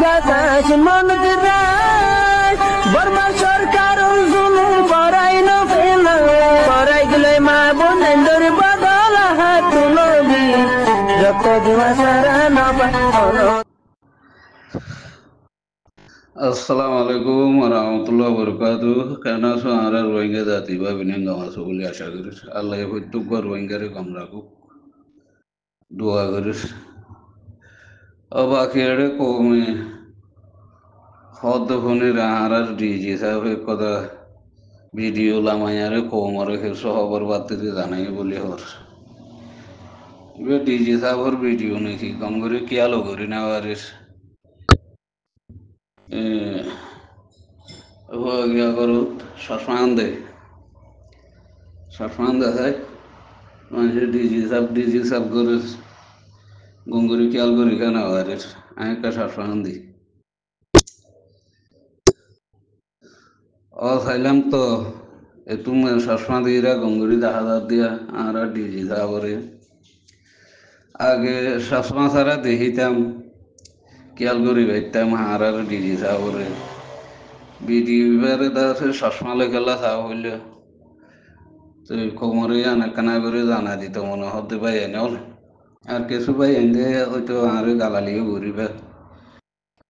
বাতাস মন দিরাই বর্মা সরকার জুলুম করাই না ফেলা করাই গেলে মা বোনেদের বদল হাত তুলবি যত দিবা সারা নবা আসসালামু আলাইকুম রহমতুল্লাহ বরকাত কেন আছো আর রোহিঙ্গা জাতি বা বিনন্দ আছো বলে আশা করিস আল্লাহ প্রত্যেক রোহিঙ্গারে কম রাখুক দোয়া করিস বাকি এড়ে কমে হদ ফোনের আর ডিজি সাহেব কথা ভিডিও লামাইয়ারে কমরে সহবর বাতিতে জানাই বলে হর এবার ডিজি সাহেবর ভিডিও নাকি কম করে কিয়ালো করি না আরিস গিয়া করো শ্মশান দেখায় মানুষের ডিজি সাপ করে গঙ্গুরি খেয়াল করি কেন আরে আমি একটা শ্মশান দিই চাইলাম তো তুমি শ্মশান দিয়ে গঙ্গুরি দেখা যার দিয়া আর ডিজি সাপরে আগে শ্মশান ছাড়া দেখিতাম খেয়াল করি ভাইতাম আর ডিজি সাপরে ভিডিও এবারে দাসে শ্মশানে খেলা চাওয়া হইলে তো কোমরে আনাকানা করে জানা দিত মনে হতে পাই এনেও আর কিছু ভাই এনে হয়তো আর গালালিও ঘুরিবে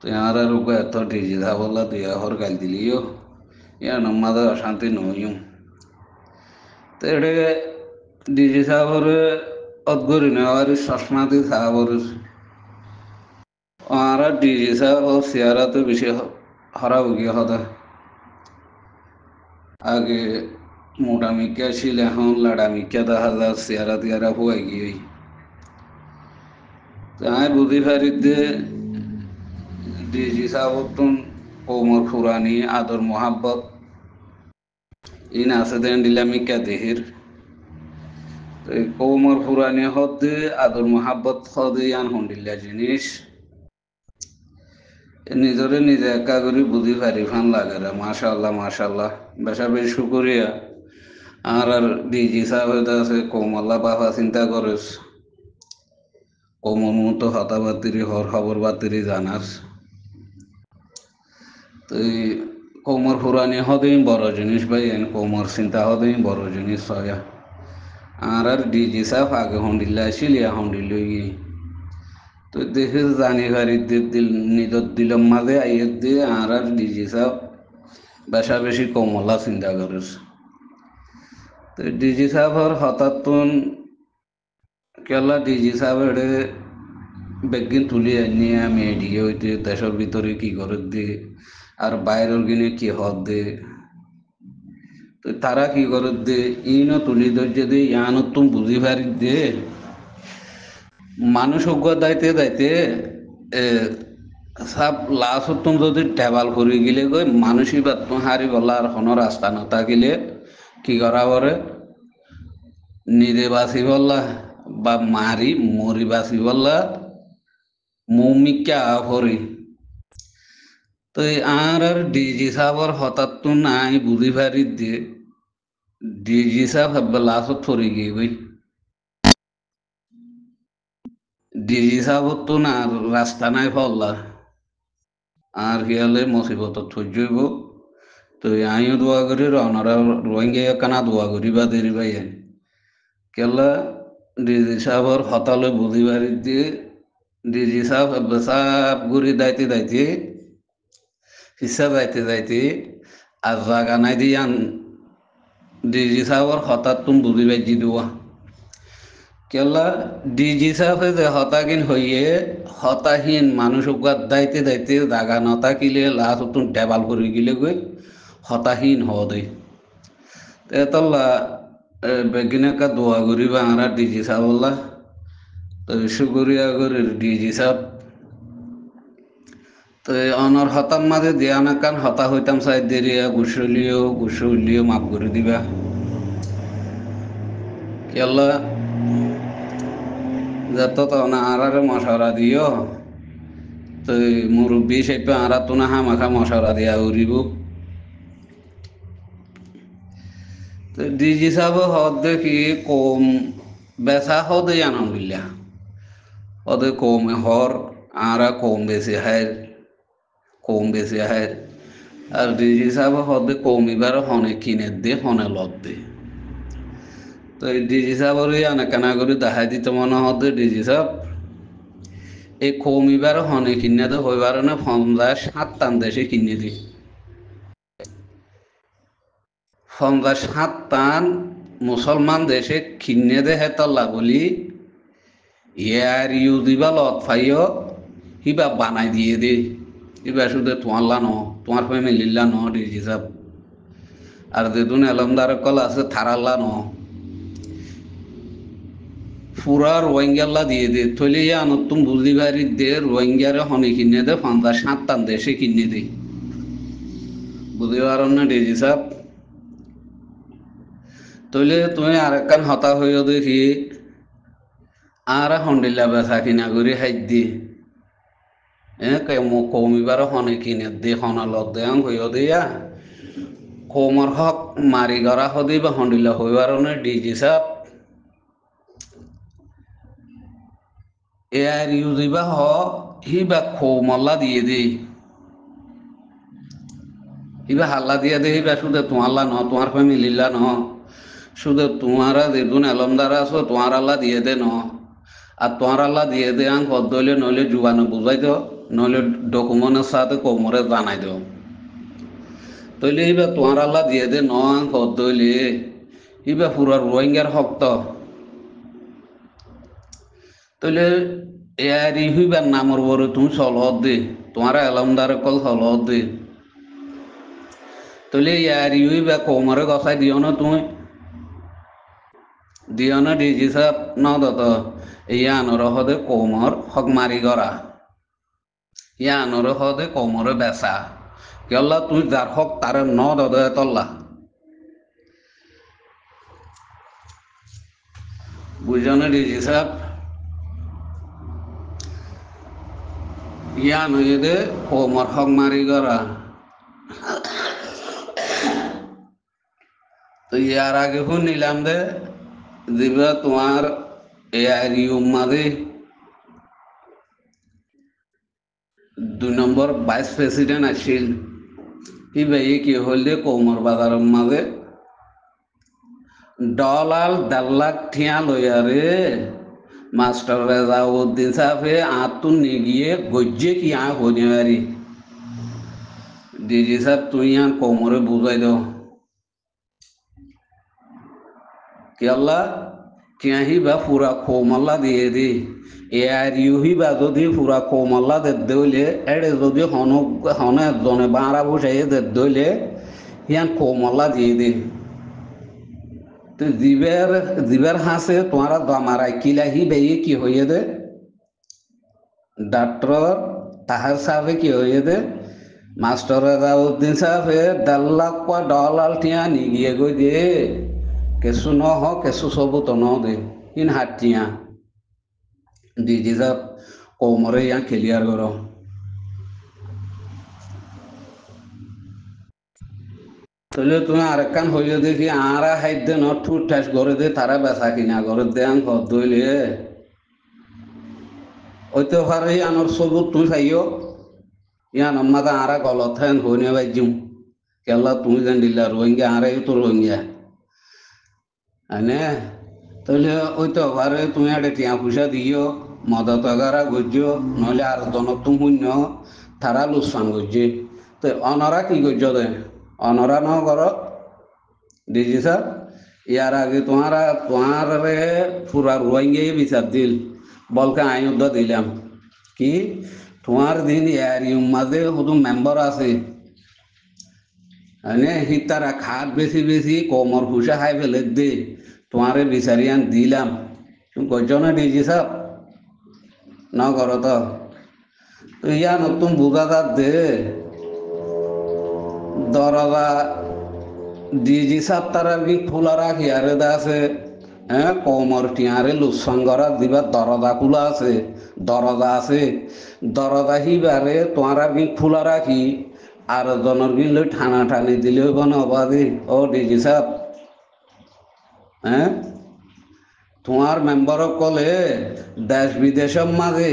তো আর এত ডিজি বললা তুই হর গাল দিলিও ইয়ার নমাদের অশান্তি নইম তো এটা ডিজি সাহরে অদগরি না আর চশমা দিয়ে সাহর আর ডিজি সাহ চেয়ারা তো বেশি হরাব গিয়ে হতা আগে মোটা মিকা ছিল এখন লাড়া মিকা দেখা যায় চেয়ারা তিয়ারা হুয়াই গিয়ে আমি বুঝি পারি যে ডিজি সাহবতুন কোমর ফুরানি আদর মোহাব্বত ইন আছে দেন দিলামিকা দেহির কোমর ফুরানি হদে আদর মোহাব্বত হদে ইয়ান হন্ডিল্লা জিনিস নিজরে নিজে একা করে বুঝি পারি ফান লাগে রে মাশাল্লাহ বেশা বেশ শুকরিয়া আর ডিজি সাহেব আছে কোমল্লা বাবা চিন্তা করিস কোমর মতো হতা বাতিরি হর খবর বাতিরি জানাস তো কোমর ফুরানি হদেই বড় জিনিস ভাই কোমর চিন্তা হদেই বড় জিনিস হয় আর ডিজি সাহেব আগে হন্ডিল্লা আসিল ইয়া হন্ডিল তো দেখে জানি ভারি নিজের দিলম মাঝে আইয়ে দিয়ে আর ডিজি সাহেব বেশা বেশি কমলা চিন্তা করিস তো ডিজি সাহেবর হঠাৎ কেলা ডিজি সাহেব বেগিন তুলি নিয়ে আমি এদিকে হইতে দেশের ভিতরে কি করে দিয়ে আর বাইরের গিনে কি হদ দে তো তারা কি করে দে ইনও তুলি ধরছে দে ইয়ানো তুমি বুঝি পারি দে মানুষ দাইতে দাইতে সব লাশ তুমি যদি টেবাল করে গেলে গই মানুষই বা হারি বলা আর কোনো রাস্তা নথাকিলে কি করা পরে নিজে বাঁচি বললা বা মারি মরি বাঁচি বললা মৌমিকা ভরি তো আর ডিজি সাহর হঠাৎ তো নাই বুঝি পারি দিয়ে ডিজি সাহ লাশত ফরি গিয়ে গই ডিজি সাহর তো না রাস্তা নাই ফল্লা আর কি হলে মুসিবত থইব তো আমিও দোয়া করি রওনারা রোহিঙ্গা কানা দোয়া করি বা দেরি ভাই কেলা ডিজি সাহর হতালে বুঝি পারি দিয়ে ডিজি সাহ সাপ ঘুরি দাইতে হিসা যাইতে আর জাগা নাই দিয়ান ডিজি সাহর হঠাৎ তুমি বুঝি পাইছি দেওয়া কেলা ডিজি সাহে যে হতাহীন হইয়ে হতাহীন মানুষ দাইতে জাগা নথাকিলে লাশ তুমি টেবাল করে গিলে গই হতাহীন হদে এতলা বেগিনাকা দোয়া করিবা আমরা ডিজি সাহল্লা তো শুকরিয়া করে ডিজি সাহ তো অনর হতার মাঝে দিয়া না কান হতা হইতাম চাই দেরিয়া গুসলিও মাফ করে দিবা কেলা যত তো না আরারে মশারা দিও তো মুরব্বী সেপে আরা তো না হামাখা মশারা দিয়া উড়িব তো ডিজি সাহেব হদ দেখি কম বেচা হদে আনন্দিল্লা হদে কমে হর আরা কম বেশি হায় কম বেশি আহে আর ডিজি সাহেব হদে কমিবার হনে কিনে দে হনে লত দে তো এই ডিজি সাহেবের আনাকানা করে দেখাই দিতে মনে হদে ডিজি সাহেব এই কমিবার হনে কিনে দে হইবার না ৫০-৭ দেশে কিনে দি ৫০-৭ মুসলমান দেশে কিনে দে হেতল্লা বলি ইয়ার ইউ দিবা লত ফাইও হিবা বানাই দিয়ে দে হিবা শুধু তোমার ন তোমার ফ্যামিলির ন ডিজি সাহেব আর যেদিন এলমদার কল আছে থারাল্লা ন পুরা রোহিঙ্গাল্লা দিয়ে দে থইলে নতুন বুঝলি বাড়ি দে রোহিঙ্গারে হনে কিনে দে ৫০-৭ দেশে কিনে দে বুঝতে পারো না ডিজি সাহেব তইলে তুমি আরেকখান হতা হইও দেখি আর হন্ডিল্লা বেচা কিনা করে হাই দি কমিবার হনে কিনে দে হনা লত দে হইও দিয়া কমর হক মারি গড়া হদি বা হন্ডিল্লা হইবার ডিজি সাহেব এয়ার ইউজিবা হ হিবা খৌমল্লা দিয়ে দে হিবা হাল্লা দিয়ে দে হিবা শুধু তোমাল্লা ন তোমার ফ্যামিলিল্লা ন শুধু তোমারা যেদিন এলমদার আছো তোমার আল্লাহ দিয়ে দে ন আর তোমার আল্লাহ দিয়ে দে আং কদ দইলে নইলে জুবানো বুঝাই দাও নইলে ডকুমেন্টের সাথে কোমরে জানাই দাও তইলে হিবা তোমার আল্লাহ দিয়ে দে ন আং কদ দইলে হিবা পুরা রোহিঙ্গার হক্ত তইলে এয়ার হইবার নামর বড় তুমি চলত দে তোমার এলমদার কল চলত দে তইলে ইয়ার হইবা কোমরে গছাই দিও না তুমি দিও না ডিজি সাহেব ন দত ইয়ানোর হদে কোমর হক মারি গড়া ইয়ানোর হদে কোমরে বেচা কেল্লা তুই যার হক তার ন দত তল্লা বুঝো না ডিজি সাহেব ইয়ান হয়ে দে কোমর হক মারি গড়া তো ইয়ার আগে শুনিলাম দে দিবা তোমার এআইইউর মাঝে ২ নম্বর ভাইস প্রেসিডেন্ট আসছিল কি ভাই কি হল দে কৌমর বাজারের মাঝে ডলার ১.৫ লাখ ঠিয়া লইয়া রে মাস্টার রেজাউদ্দিন সাহেবে আতুন নিগিয়ে গজ্জে কি হইনে পারি ডিজি সাহেব তুই কৌমরে বুঝাই দাও কেল্লা হিবা পুরা খৌমাল্লা দিয়ে দি এয়ার ইউ হিবা যদি পুরা খৌমাল্লা দে দইলে এড়ে যদি হনে একজনে বাঁড়া বসাই দে দইলে হিয়ান খৌমাল্লা দিয়ে দি তো জীবের হাসে তোমারা দমারাই কিলা হিবাই কি হইয়ে দে ডাক্তার তাহার সাহেবে কি হইয়ে দে মাস্টার রেজাউদ্দিন সাহেবে ১.৫ লাখ ডলার টিয়া নিগিয়ে গই দে কেসু ন হ কেসু সবু তো ন দে ইন হাটিয়া ডিজি সাহেব কৌমরে ইয়া ক্লিয়ার করো তাহলে তুমি আরেকখান হইলে দেখি আরা হাইত দে ন ঠুট ঠাস করে দে তারা বেচা কিনা করে দে আং ঘর দইলে ওইতে পারে আনর সবুত তুই খাইও ইয়ান মাথা আরা গলত হেন হইনে বাইজুম কেল্লা তুমি যেন দিলা রোহিঙ্গা আরাই তো রোহিঙ্গা হ্যাঁ তাহলে ওই তো পারে তুমি একটা টিয়া পয়সা দিও মদত এগারা গজ্য নইলে আর জনক তুমি শূন্য তারা লুসান গজ্জে তো অনরা কি গজ্য দে অনরা ন কর ডিজি সাহেব ইয়ার আগে তোমার পুরা রোহিঙ্গাই বিচার দিল বলকে আইন দিলাম কি তোমার দিন ইয়ার মাঝে শুধু মেম্বার আছে হি তারা খাট বেশি বেশি কমর ফুসা খাই ফেলে দে তোমারে বিচারিয়ান দিলাম তুমি গজ্জ না ডিজি সাহেব ন কর তো ইয়া নতুন বুঝা তার দে দরজা ডিজি সাহেব তারা কি খোলা রাখি আরে দা আছে হ্যাঁ কমর টিয়ারে লুসঙ্গরা দিবার দরজা আছে দরজা হিবারে তোমারা কি খোলা রাখি আর জনের কি লই ঠানা ঠানি দিলেও কোনো অবাধি ও ডিজি সাহেব হ্যাঁ তোমার মেম্বারক কলে দেশ বিদেশের মাঝে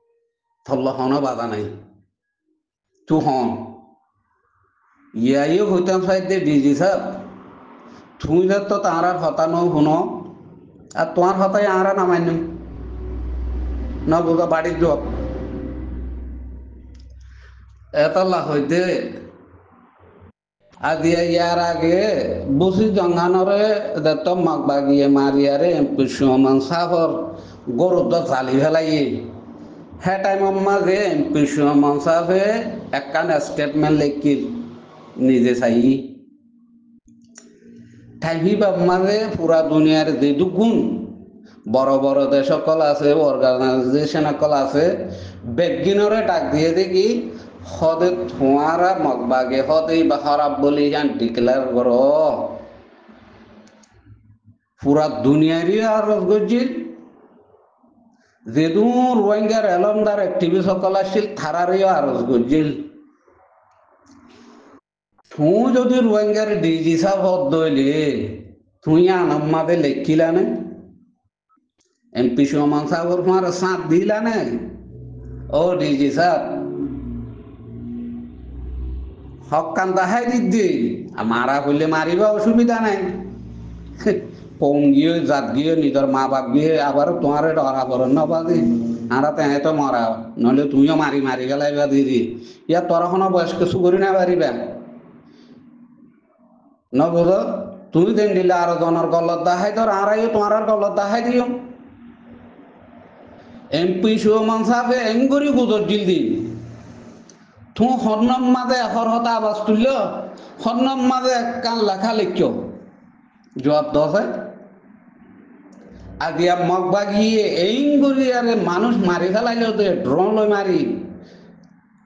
থল্লা হন বাধা নাই তু হন ইয়াইও হইতাম সাইডে ডিজি সাহ তুই তো তাঁর হতানো শুনো আর তোমার হতাই আঁরা নামাই নি না বোঝা বাড়ির জব এতলা হইতে আদিয়া ইয়ার আগে বসি জঙ্গানরে দত্ত মাগবাগিয়ে মারিয়ারে পিসমান সাহর গরুদ জালি ফেলাইয়ে হে টাইম মাঝে পিসমান সাহে একখান স্টেটমেন্ট লেখির নিজে চাই ঠাইভি বাপ মাঝে পুরা দুনিয়ার যে দুগুণ বড় বড় দেশ সকল আছে অর্গানাইজেশন সকল আছে বেগিনরে ডাক দিয়ে দেখি হদে থোয়ারা মগবাগে হদে বা খারাপ বলি যান ডিক্লেয়ার কর পুরা দুনিয়ারই আরজ গজিল যেদু রোহিঙ্গার এলমদার অ্যাক্টিভিস্ট সকল আসছিল থারারই আরজ গজিল তুই যদি রোহিঙ্গার ডিজি সাহ হদ দইলে তুই আনাম্মাদে লেখিলা না এমপি সমান সাহর তোমার সাঁত দিলা না ও ডিজি সাহ হক কান দাহাই দিদি মারা হইলে মারিবা অসুবিধা নাই কম গিয়ে জাত গিয়ে নিজের মা বাপ গিয়ে আবার তোমার ডরা বরণ নবাদি আরা তেহে তো মরা নইলে তুমিও মারি মারি গেলাইবা দিদি ইয়া তোর কোনো বয়স কিছু করি না পারিবা নবুঝ তুমি দেন দিলে আরো জনের গলত দাহাই তোর আড়াইও তোমার গলত দাহাই দিও এমপি সুমান সাহেব এঙ্গুরি গুজর জিল দি তুই হন্নম মাঝে হরহতা আবাস তুলল হন্নম মাঝে কান লেখা লিখিও জবাব দশে আদিয়া মগবা গিয়ে এঙ্গুরি আরে মানুষ মারি ফেলাইল দে ড্রোন লই মারি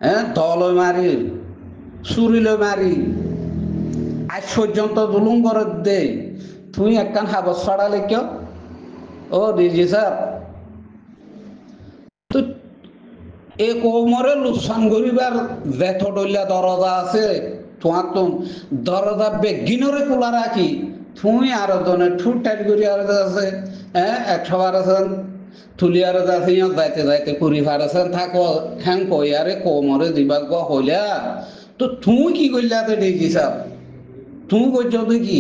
হ্যাঁ দলই মারি চুরি লই মারি আজ পর্যন্ত জুলুম করে দে তুই একখান হাবস ছড়া লিখিও ও ডিজি স্যার তো এ কোমরে লুসান করিবার বেথ ডলিয়া দরজা আছে তোমার তো দরজা বেগিনরে খোলা রাখি তুই আরো জনে ঠুট টাইট করি আর আছে হ্যাঁ 100 তুলি আর আছে যাইতে যাইতে পুরি ফারেছেন থাকো হ্যাং কই আরে কোমরে দিবা হইলা তো তুই কি করলা তো দেখি সাহ তুই করছো তুই কি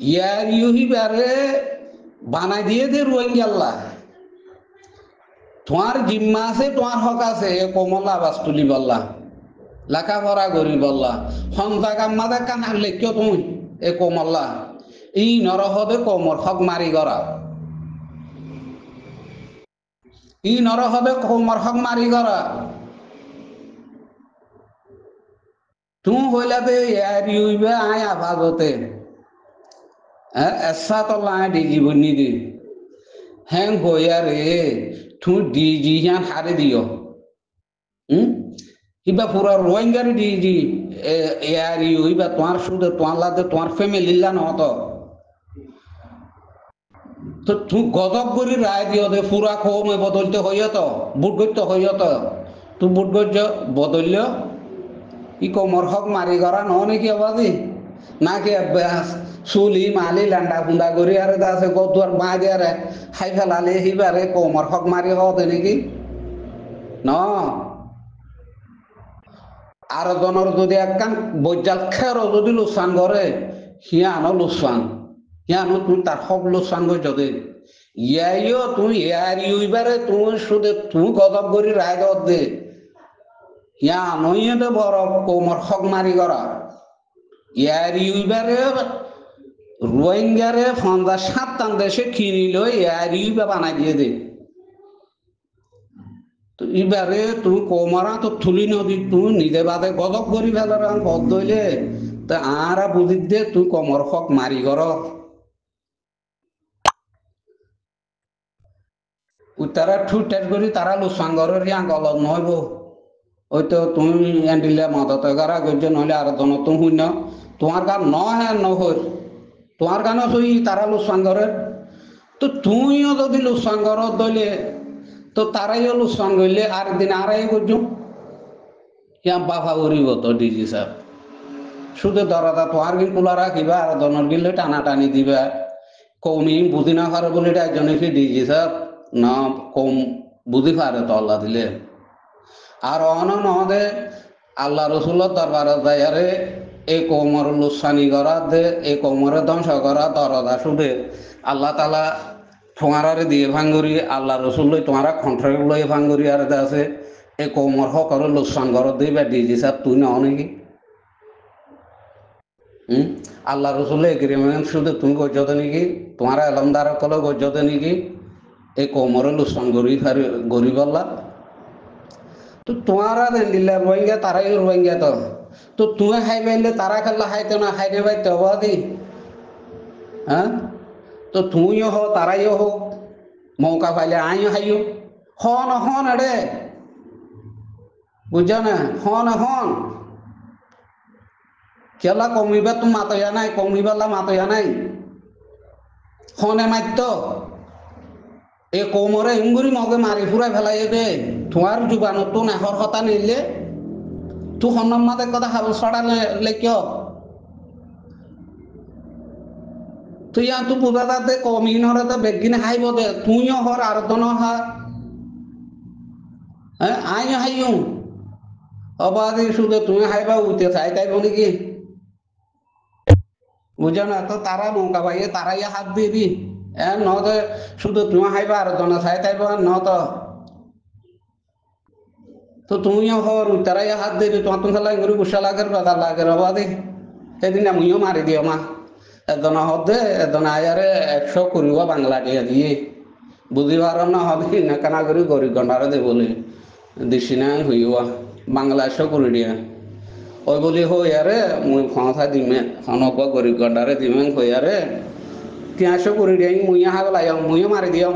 ইয়ার ইউহিবারে বানাই দিয়ে দে রোহিঙ্গাল্লা তোমার জিম্মা আছে তোমার হক আছে এ কোমল আবাস তুলি বললা লেখাপড়া করি বললা সন্তা কাম্মাদে কানার লেখিও তুমি এ কোমল্লা ই নরহদে কোমর হক মারি করা ই নরহদে কোমর হক মারি করা তুমি হইলাতে ইয়ার ইউবে আয় আফাজতে এসা তল্লা আয় ডিজি বনি দি হ্যাং হইয়া রে তুই ডিজি হ্যাঁ হারে দিও কিবা পুরা রোহিঙ্গার ডিজি ইয়ার ইউবা তোমার সুদে তোমার লাদে তোমার ফ্যামিলি লা নহত তো তুই গজব করে রায় দিও দে পুরা কমে বদলতে হইয়া তো বুট করতে হইয়া তো তুই বুট করছ বদলল ই কোমর হক মারি করা ন নাকি আবাদি নাকি চুলি মালি ল্যান্ডা ফুন্দা করি আর আছে গদুয়ার মা দিয়ে খাই ফেলালে সিবারে কোমর হক মারি হতে নাকি ন আর জনের যদি একখান বৈজাল খেরো যদি লোকসান করে সিয়ানো লোকসান সিয়ানো তুই তার হক লোকসান করে যদি ইয়াইও তুই ইয়ার ইউবারে তুই শুধু তুই গজব করি রায় দে ইয়ানোই তো বড় কোমর হক মারি করা ইয়ার ইউবারে রোহিঙ্গারে 57 দেশে কিনিল ইয়ার ইউবা বানাই দিয়ে দে তো এবারে তুই কোমরা তো থুলি নদী তুই নিজে বাদে গজব করি ফেলার পদ দইলে তা আরা বুঝি দে তুই কোমর হক মারি কর তারা ঠুট টেট করি তারা লোসাঙ্গরের গলত নহব ওই তো তুমি এন্ডিলে মদত করা করছো নহলে আর জন তুমি শূন্য তোমার গান ন হ্যাঁ নহর তোমার গানও সই তারা লোসাঙ্গরের তো তুইও যদি লোসাঙ্গর দইলে তো তারাইও লোকসান করলে আর দিন আড়াই করছো ইয়া বাফা করিব তো ডিজি সাহেব শুধু দরজা তোমার গিল খোলা রাখিবা আর জনের গিলে টানা টানি দিবা কমি বুঝি না পারে বলে একজনে কি ডিজি সাহেব না কম বুঝি পারে তো আল্লাহ দিলে আর অন নহদে আল্লাহ রসুল্লাহ দরবারে যায়ারে এই কৌমর লুসানি করা দে এই কৌমরে ধ্বংস করা দরজা শুধে আল্লাহ তালা তোমারে দিয়ে ভাঙ্গুরি আল্লাহ রসুল্লাই তোমারা কণ্ঠরে লই ভাঙ্গুরি আর আছে এই কৌমর হকর লুসান ঘর দিয়ে বা ডিজি সাহেব তুই ন নাকি আল্লাহ রসুল্লাহ এগ্রিমেন্ট শুধু তুমি গজ্জত নাকি তোমার এলমদার কলে গজ্জত নাকি এই কৌমরে লুসান গরি বললা তো তোমারা দিল্লা রোহিঙ্গা তারাই রোহিঙ্গা তো তুমি হাই পাইলে তারা খেললে হাইতে না হাইতে পাইতে হবো দি হ্যাঁ তো তুমিও হো তারাইও হোক মৌকা পাইলে আইও হাইও হন এডে বুঝছো না হন কেলা কমিবা তুমি মাতয়া নাই কমিবালা মাতয়া নাই হনে মাত্য এই কৌমরে ইঙ্গুরি মগে মারি ফুরাই ফেলাই দে তোমার জুবানত তো নেহর হতা নিলে তু হন্নম মাতে কথা হাবল ছড়ালে কিয় তুই তু বুঝা তাতে কমিন হরে তো বেগিনে হাইব দে তুইও হর আর দন হা হ্যাঁ আইও হাইও অবাদি শুধু তুমি হাইবা উঠে চাই তাইব নাকি বুঝো না তো তারা নৌকা পাইয়ে তারাই হাত দিবি ন তো শুধু তুমি হাইবা আর দন চাই তাইব ন তো তুমিও হর তারাই হাত দিবি তোমার তুমি খেলা ইঙ্গুরি গুসা লাগের বাধা লাগের অবাদি সেদিন আমিও মারি দিও মা এজন হদে এজন আয়ারে 100 করিব বাংলা দিয়ে বুঝি পার না হবে না কানা করি গরিব গন্ডারে দে বলে দিছি না হইয়া বাংলা 100 করে দিয়া ওই বলি হইয়ারে মুই ফসা দিমে হনক গরিব গন্ডারে দিমেন হইয়ারে 300 করে দিয়াই মুইয়া হাগলাই মুইও মারি দিও